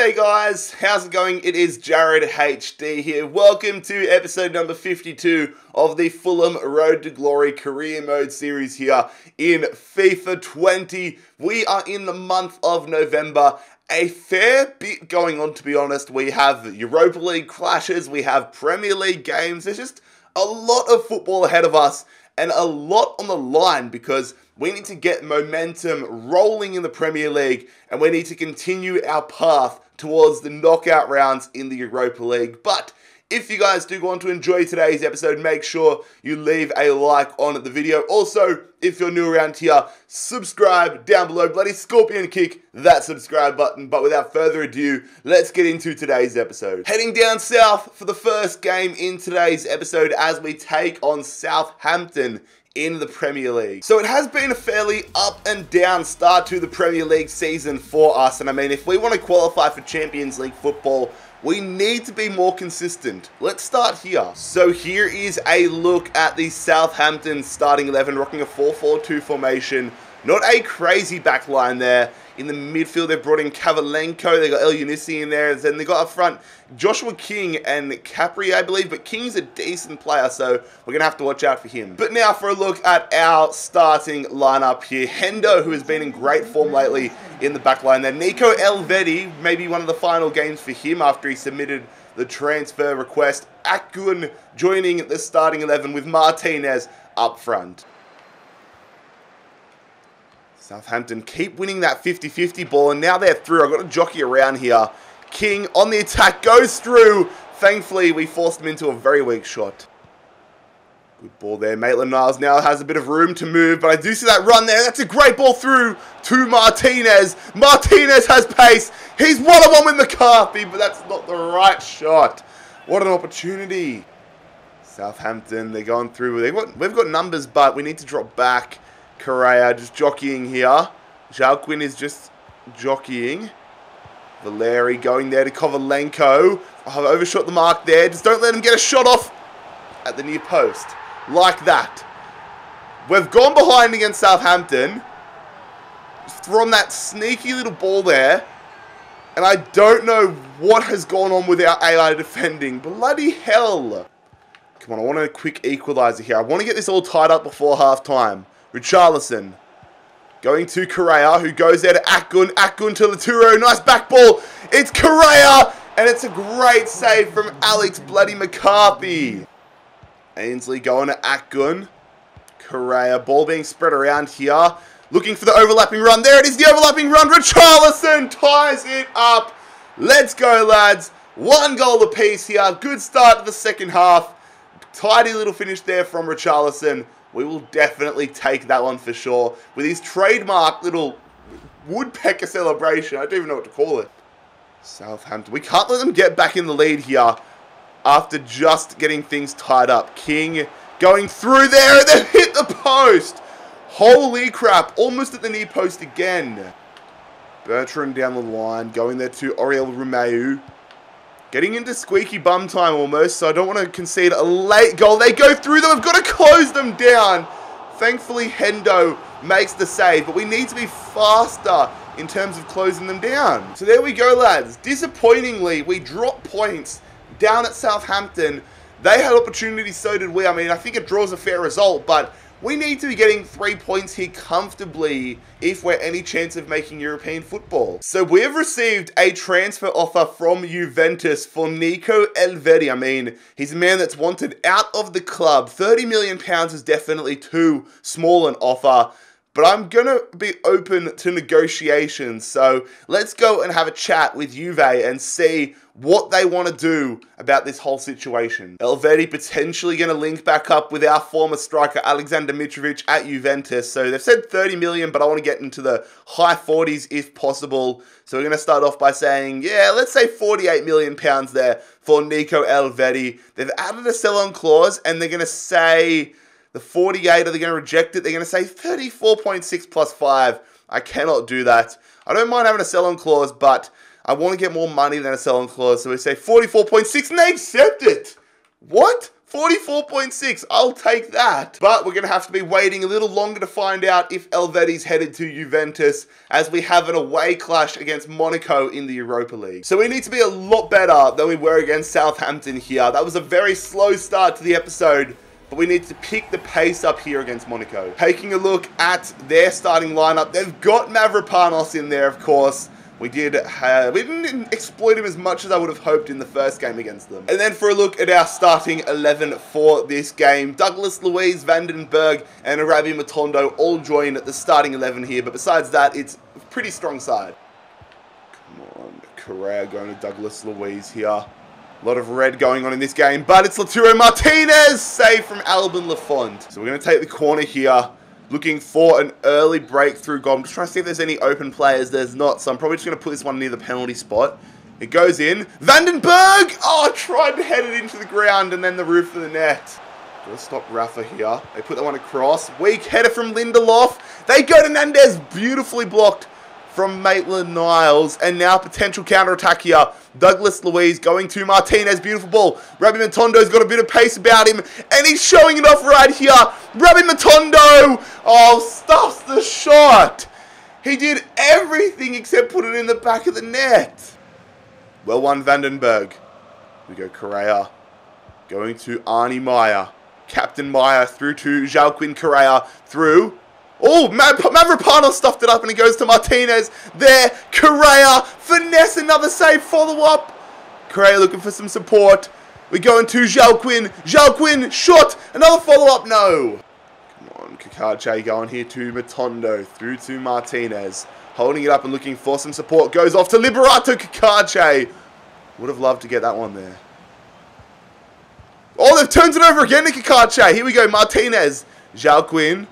G'day guys, how's it going? It is Jared HD here. Welcome to episode number 52 of the Fulham Road to Glory Career Mode series here in FIFA 20. We are in the month of November. A fair bit going on, to be honest. We have Europa League clashes, we have Premier League games. There's just a lot of football ahead of us and a lot on the line because we need to get momentum rolling in the Premier League and we need to continue our path towards the knockout rounds in the Europa League. But if you guys do want to enjoy today's episode, make sure you leave a like on the video. Also, if you're new around here, subscribe down below. Bloody scorpion kick that subscribe button. But without further ado, let's get into today's episode. Heading down south for the first game in today's episode as we take on Southampton in the Premier League. So it has been a fairly up and down start to the Premier League season for us. And I mean, if we want to qualify for Champions League football, we need to be more consistent. Let's start here. So here is a look at the Southampton starting 11, rocking a 4-4-2 formation. Not a crazy back line there. In the midfield, they've brought in Kavalenko. They got El Younisi in there. Then they got up front Joshua King and Capri, I believe. But King's a decent player, so we're going to have to watch out for him. But now for a look at our starting lineup here. Hendo, who has been in great form lately in the back line there. Nico Elvedi, maybe one of the final games for him after he submitted the transfer request. Akgun joining the starting 11 with Martinez up front. Southampton keep winning that 50-50 ball, and now they're through. I've got to jockey around here. King on the attack, goes through. Thankfully, we forced him into a very weak shot. Good ball there. Maitland-Niles now has a bit of room to move, but I do see that run there. That's a great ball through to Martinez. Martinez has pace. He's one-on-one with McCarthy, but that's not the right shot. What an opportunity. Southampton, they're going through. We've got numbers, but we need to drop back. Correa just jockeying here. Jalquin is just jockeying. Valeri going there to Kovalenko. I've overshot the mark there. Just don't let him get a shot off at the near post. Like that. We've gone behind against Southampton. Just thrown that sneaky little ball there. And I don't know what has gone on with our AI defending. Bloody hell. Come on, I want a quick equaliser here. I want to get this all tied up before half-time. Richarlison going to Correa, who goes there to Akgun. Akgun to Laturo. Nice back ball. It's Correa, and it's a great save from Alex bloody McCarthy. Ainsley going to Akgun. Correa, ball being spread around here. Looking for the overlapping run. There it is, the overlapping run. Richarlison ties it up. Let's go, lads. 1 goal apiece here. Good start to the second half. Tidy little finish there from Richarlison. We will definitely take that one for sure. With his trademark little woodpecker celebration. I don't even know what to call it. Southampton. We can't let them get back in the lead here after just getting things tied up. King going through there and then hit the post. Holy crap. Almost at the near post again. Bertrand down the line. Going there to Oriel Romeu. Getting into squeaky bum time almost, so I don't want to concede a late goal. They go through them. I've got to close them down. Thankfully, Hendo makes the save, but we need to be faster in terms of closing them down. So there we go, lads. Disappointingly, we dropped points down at Southampton. They had opportunities, so did we. I mean, I think it draws a fair result, but we need to be getting 3 points here comfortably if we're any chance of making European football. So we've received a transfer offer from Juventus for Nico Elvedi. I mean, he's a man that's wanted out of the club. £30 million is definitely too small an offer. But I'm going to be open to negotiations. So let's go and have a chat with Juve and see what they want to do about this whole situation. Elvedi potentially going to link back up with our former striker Alexander Mitrovic at Juventus. So they've said 30 million, but I want to get into the high 40s if possible. So we're going to start off by saying, yeah, let's say £48 million there for Nico Elvedi. They've added a sell-on clause and they're going to say the 48, are they going to reject it? They're going to say 34.6 plus 5. I cannot do that. I don't mind having a sell-on clause, but I want to get more money than a sell-on clause. So we say 44.6 and they accept it. What? 44.6, I'll take that. But we're going to have to be waiting a little longer to find out if Helveti's headed to Juventus, as we have an away clash against Monaco in the Europa League. So we need to be a lot better than we were against Southampton here. That was a very slow start to the episode, but we need to pick the pace up here against Monaco. Taking a look at their starting lineup, they've got Mavropanos in there, of course. We didn't exploit him as much as I would have hoped in the first game against them. And then for a look at our starting 11 for this game, Douglas Luiz, Vandenberg, and Arabi Matondo all join at the starting 11 here. But besides that, it's a pretty strong side. Come on, Correa going to Douglas Luiz here. A lot of red going on in this game, but it's Lautaro Martinez, save from Albin Lafont. So we're going to take the corner here. Looking for an early breakthrough goal. I'm just trying to see if there's any open players. There's not, so I'm probably just going to put this one near the penalty spot. It goes in. Vandenberg! Oh, tried to head it into the ground and then the roof of the net. Gotta stop Rafa here. They put that one across. Weak header from Lindelof. They go to Nandez. Beautifully blocked from Maitland-Niles. And now potential counter-attack here. Douglas Luiz going to Martinez. Beautiful ball. Rabbi Matondo's got a bit of pace about him. And he's showing it off right here. Rabbi Matondo. Oh, stuffs the shot. He did everything except put it in the back of the net. Well won, Vandenberg. We go Correa. Going to Arnie Meyer. Captain Meyer through to Joaquin Correa. Through. Oh, Mavropanos stuffed it up and it goes to Martinez. There, Correa, finesse, another save, follow-up. Correa looking for some support. We go into Joaquin. Joaquin, shot, another follow-up, no. Come on, Kakache going here to Matondo, through to Martinez. Holding it up and looking for some support. Goes off to Liberato Kakache. Would have loved to get that one there. Oh, they've turned it over again to Kakache. Here we go, Martinez. Joaquin.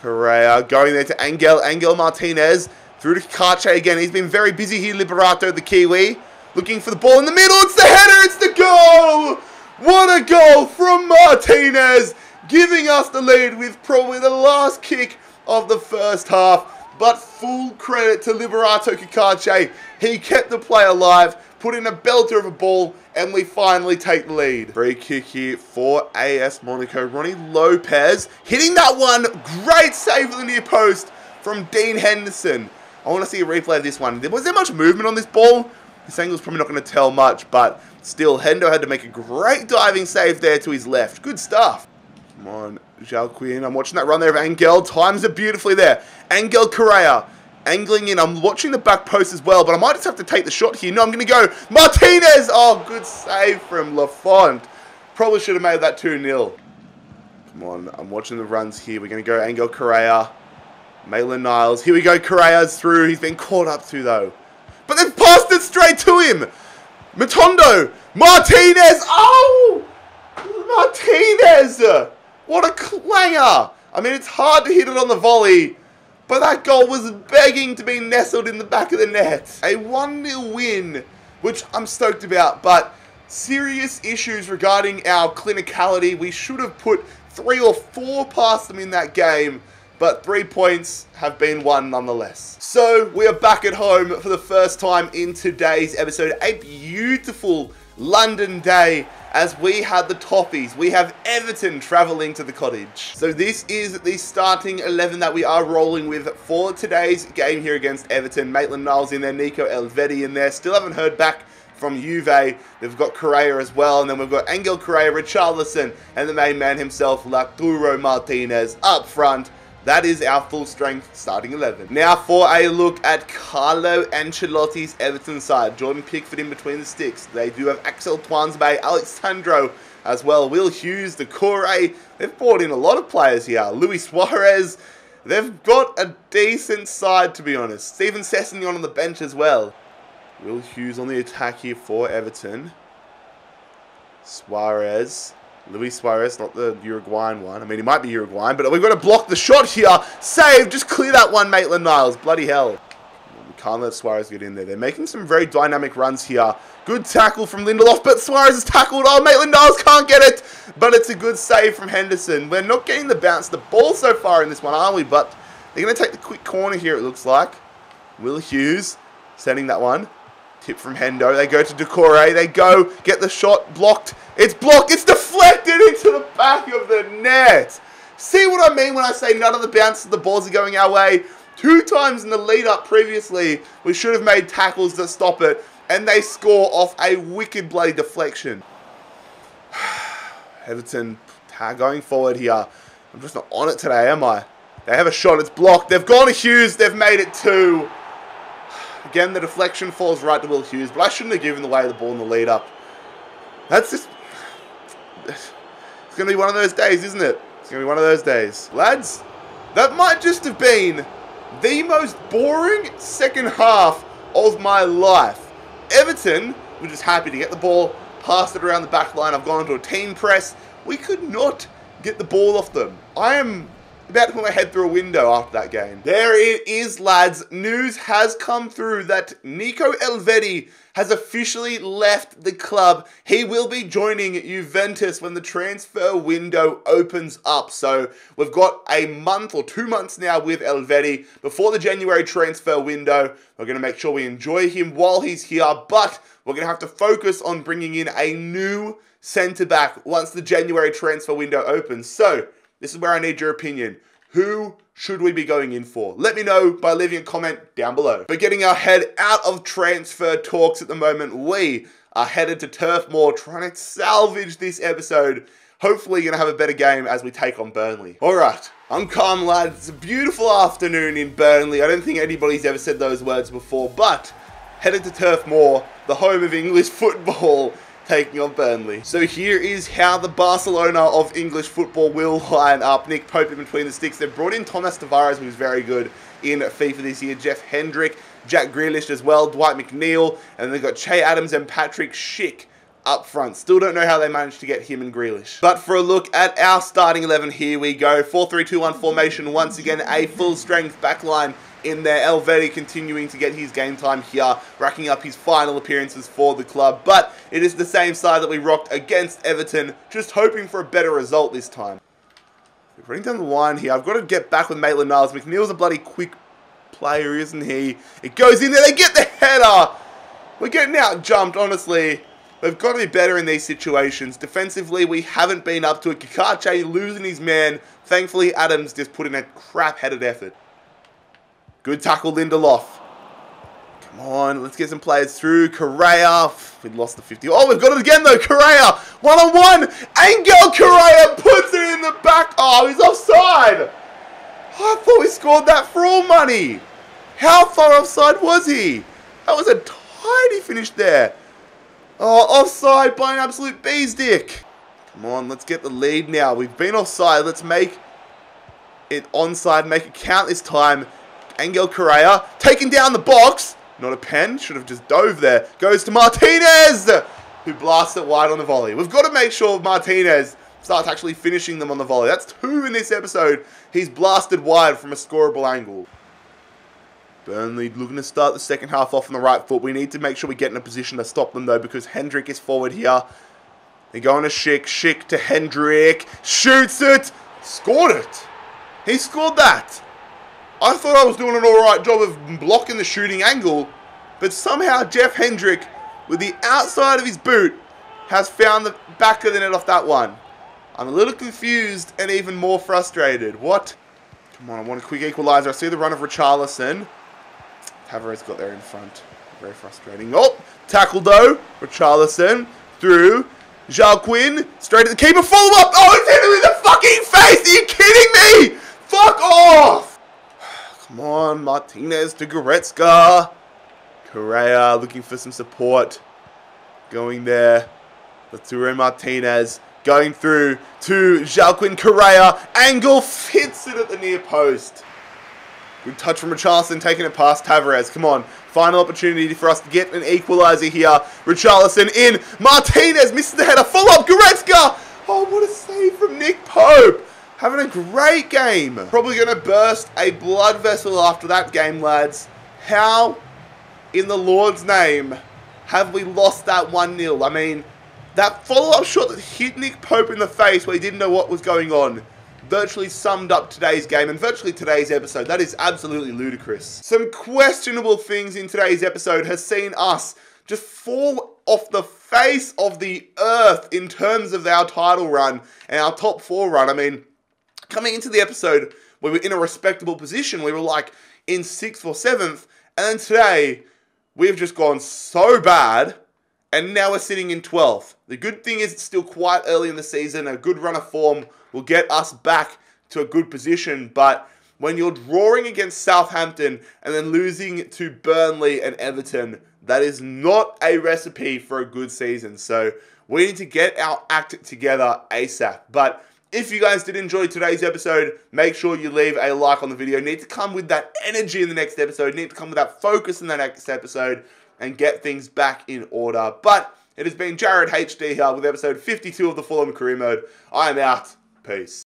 Correa going there to Angel Martinez. Through to Kakache again. He's been very busy here, Liberato, the Kiwi. Looking for the ball in the middle. It's the header. It's the goal. What a goal from Martinez. Giving us the lead with probably the last kick of the first half. But full credit to Liberato Kakache. He kept the play alive. Put in a belter of a ball. And we finally take the lead. Free kick here for AS Monaco. Ronnie Lopez hitting that one. Great save at the near post from Dean Henderson. I want to see a replay of this one. Was there much movement on this ball? This angle's probably not going to tell much, but still, Hendo had to make a great diving save there to his left. Good stuff. Come on, Joaquin. I'm watching that run there of Angel. Times it beautifully there. Angel Correa. Angling in. I'm watching the back post as well, but I might just have to take the shot here. No, I'm going to go Martinez. Oh, good save from Lafont. Probably should have made that 2-0. Come on, I'm watching the runs here. We're going to go Angel Correa. Maitland-Niles. Here we go. Correa's through. He's been caught up to, though. But they've passed it straight to him. Matondo. Martinez. Oh! Martinez. What a clanger. I mean, it's hard to hit it on the volley. But that goal was begging to be nestled in the back of the net. A 1-0 win, which I'm stoked about, but serious issues regarding our clinicality. We should have put 3 or 4 past them in that game, but 3 points have been won nonetheless. So we are back at home for the first time in today's episode. A beautiful London day as we had the Toffees. We have Everton travelling to the cottage. So this is the starting 11 that we are rolling with for today's game here against Everton. Maitland-Niles in there, Nico Helveti in there. Still haven't heard back from Juve. They've got Correa as well, and then we've got Angel Correa, Richarlison, and the main man himself, Lautaro Martinez, up front. That is our full strength starting 11. Now for a look at Carlo Ancelotti's Everton side. Jordan Pickford in between the sticks. They do have Axel Twansby, Alexandro as well. Will Hughes, Decore. They've brought in a lot of players here. Luis Suarez. They've got a decent side, to be honest. Steven Sessegnon on the bench as well. Will Hughes on the attack here for Everton. Suarez. Luis Suarez, not the Uruguayan one. I mean, he might be Uruguayan, but we've got to block the shot here. Save, just clear that one, Maitland-Niles. Bloody hell. We can't let Suarez get in there. They're making some very dynamic runs here. Good tackle from Lindelof, but Suarez is tackled. Oh, Maitland-Niles can't get it, but it's a good save from Henderson. We're not getting the bounce of the ball so far in this one, are we? But they're going to take the quick corner here, it looks like. Will Hughes sending that one. Tip from Hendo. They go to Decore. They go, get the shot blocked. It's blocked. It's deflected into the back of the net. See what I mean when I say none of the bounces of the balls are going our way? 2 times in the lead-up previously, we should have made tackles that stop it, and they score off a wicked bloody deflection. Everton going forward here. I'm just not on it today, am I? They have a shot. It's blocked. They've gone to Hughes. They've made it 2. Again, the deflection falls right to Will Hughes, but I shouldn't have given away the ball in the lead-up. That's just... It's going to be one of those days, isn't it? It's going to be one of those days. Lads, that might just have been the most boring second half of my life. Everton were just happy to get the ball, pass it around the back line. I've gone into a team press. We could not get the ball off them. I am about to put my head through a window after that game. There it is, lads. News has come through that Nico Elvedi has officially left the club. He will be joining Juventus when the transfer window opens up. So we've got a month or 2 months now with Elvedi before the January transfer window. We're going to make sure we enjoy him while he's here, but we're going to have to focus on bringing in a new centre-back once the January transfer window opens. So this is where I need your opinion. Who should we be going in for? Let me know by leaving a comment down below. But getting our head out of transfer talks at the moment, we are headed to Turf Moor trying to salvage this episode. Hopefully going to have a better game as we take on Burnley. Alright, I'm calm, lads. It's a beautiful afternoon in Burnley. I don't think anybody's ever said those words before, but headed to Turf Moor, the home of English football, taking on Burnley. So here is how the Barcelona of English football will line up. Nick Pope in between the sticks. They've brought in Thomas Tavares, who's very good in FIFA this year. Jeff Hendrick, Jack Grealish as well, Dwight McNeil, and they've got Che Adams and Patrick Schick up front. Still don't know how they managed to get him and Grealish. But for a look at our starting 11, here we go. 4-3-2-1 formation. Once again, a full-strength backline in there. Elvedi continuing to get his game time here, racking up his final appearances for the club. But it is the same side that we rocked against Everton, just hoping for a better result this time. We're running down the line here. I've got to get back with Maitland-Niles. McNeil's a bloody quick player, isn't he? It goes in there. They get the header. We're getting out-jumped, honestly. We've got to be better in these situations. Defensively, we haven't been up to it. Kakache losing his man. Thankfully, Adams just put in a crap-headed effort. Good tackle, Lindelof. Come on, let's get some players through. Correa. We lost the 50. Oh, we've got it again, though. Correa. 1-on-1. Angel Correa puts it in the back. Oh, he's offside. Oh, I thought we scored that for all money. How far offside was he? That was a tiny finish there. Oh, offside by an absolute bee's dick. Come on, let's get the lead now. We've been offside. Let's make it onside. Make it count this time. Angel Correa taking down the box. Not a pen. Should have just dove there. Goes to Martinez, who blasts it wide on the volley. We've got to make sure Martinez starts actually finishing them on the volley. That's 2 in this episode. He's blasted wide from a scoreable angle. Burnley looking to start the second half off on the right foot. We need to make sure we get in a position to stop them, though, because Hendrick is forward here. They're going to Schick. Schick to Hendrick. Shoots it. Scored it. He scored that. I thought I was doing an alright job of blocking the shooting angle, but somehow Jeff Hendrick, with the outside of his boot, has found the back of the net off that one. I'm a little confused and even more frustrated. What? Come on, I want a quick equaliser. I see the run of Richarlison. Tavares got there in front. Very frustrating. Oh, tackle though. Richarlison through. Joaquin straight at the keeper. Follow up. Oh, it's hit him in the fucking face. Are you kidding me? Fuck off. Come on, Martinez to Goretzka. Correa looking for some support. Going there. Lature Martinez going through to Joaquin Correa. Angle hits it at the near post. Good touch from Richarlison, taking it past Tavares. Come on. Final opportunity for us to get an equaliser here. Richarlison in. Martinez misses the header. Full up. Goretzka. Oh, what a save from Nick Pope. Having a great game. Probably going to burst a blood vessel after that game, lads. How, in the Lord's name, have we lost that 1-0? I mean, that follow-up shot that hit Nick Pope in the face where he didn't know what was going on. virtually summed up today's game and virtually today's episode. That is absolutely ludicrous. Some questionable things in today's episode has seen us just fall off the face of the earth in terms of our title run and our top 4 run. I mean, coming into the episode, we were in a respectable position. We were like in 6th or 7th. And then today, we've just gone so bad. And now we're sitting in 12th. The good thing is it's still quite early in the season. A good run of form will get us back to a good position. But when you're drawing against Southampton and then losing to Burnley and Everton, that is not a recipe for a good season. So we need to get our act together ASAP. But if you guys did enjoy today's episode, make sure you leave a like on the video. Need to come with that energy in the next episode. Need to come with that focus in the next episode and get things back in order. But it has been Jared HD here with episode 52 of the Fulham Career Mode. I am out. Peace.